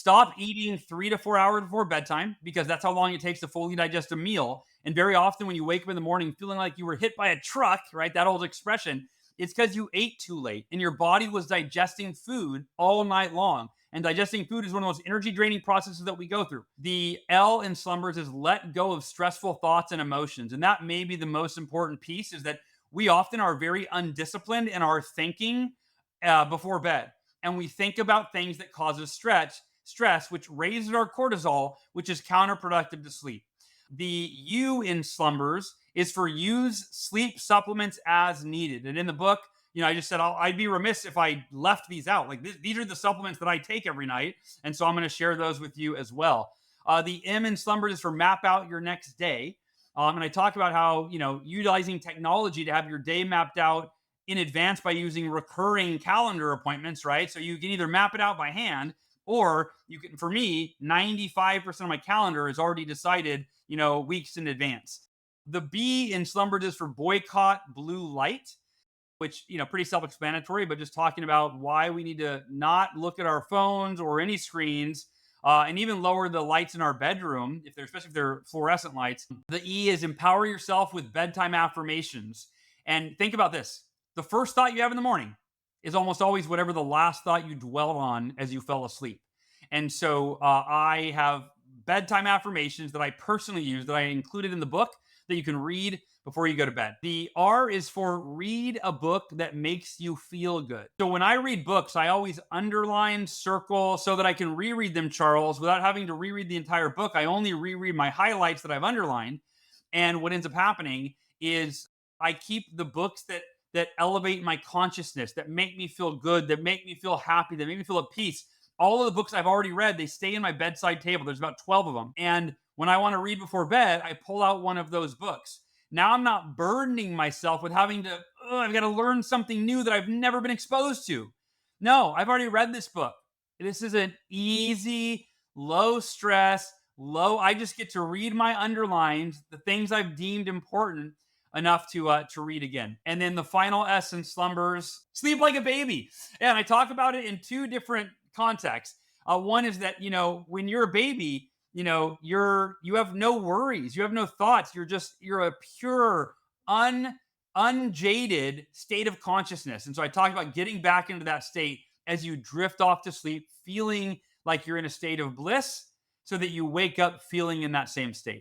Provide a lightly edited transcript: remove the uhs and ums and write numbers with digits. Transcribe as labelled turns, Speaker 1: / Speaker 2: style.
Speaker 1: Stop eating 3 to 4 hours before bedtime because that's how long it takes to fully digest a meal. And very often, when you wake up in the morning feeling like you were hit by a truck, right? That old expression, it's because you ate too late and your body was digesting food all night long. And digesting food is one of the most energy draining processes that we go through. The L in slumbers is let go of stressful thoughts and emotions. And that may be the most important piece is that we often are very undisciplined in our thinking before bed. And we think about things that causes stress, which raises our cortisol, which is counterproductive to sleep. The U in slumbers is for use sleep supplements as needed. And in the book, I just said I'd be remiss if I left these out. Like these are the supplements that I take every night, and so I'm going to share those with you as well. The M in slumbers is for map out your next day, and I talk about how utilizing technology to have your day mapped out in advance by using recurring calendar appointments, right? So you can either map it out by hand, or you can. For me, 95% of my calendar is already decided, weeks in advance. The B in slumbers is for boycott blue light, which, pretty self-explanatory, but just talking about why we need to not look at our phones or any screens, and even lower the lights in our bedroom, especially if they're fluorescent lights. The E is empower yourself with bedtime affirmations. And think about this. The first thought you have in the morning is almost always whatever the last thought you dwelled on as you fell asleep. And so I have bedtime affirmations that I personally use that I included in the book that you can read before you go to bed. The R is for read a book that makes you feel good. So when I read books, I always underline, circle, so that I can reread them, Charles, without having to reread the entire book. I only reread my highlights that I've underlined. And what ends up happening is I keep the books that elevate my consciousness, that make me feel good, that make me feel happy, that make me feel at peace. All of the books I've already read, they stay in my bedside table. There's about 12 of them. And when I want to read before bed, I pull out one of those books. Now I'm not burdening myself with having to, I've got to learn something new that I've never been exposed to. No, I've already read this book. This is an easy, low stress, I just get to read my underlines, the things I've deemed important enough to read again. And then the final S in slumbers, sleep like a baby. And I talk about it in two different contexts. One is that, when you're a baby, you have no worries, you have no thoughts. You're a pure, unjaded state of consciousness. And so I talk about getting back into that state as you drift off to sleep, feeling like you're in a state of bliss, so that you wake up feeling in that same state.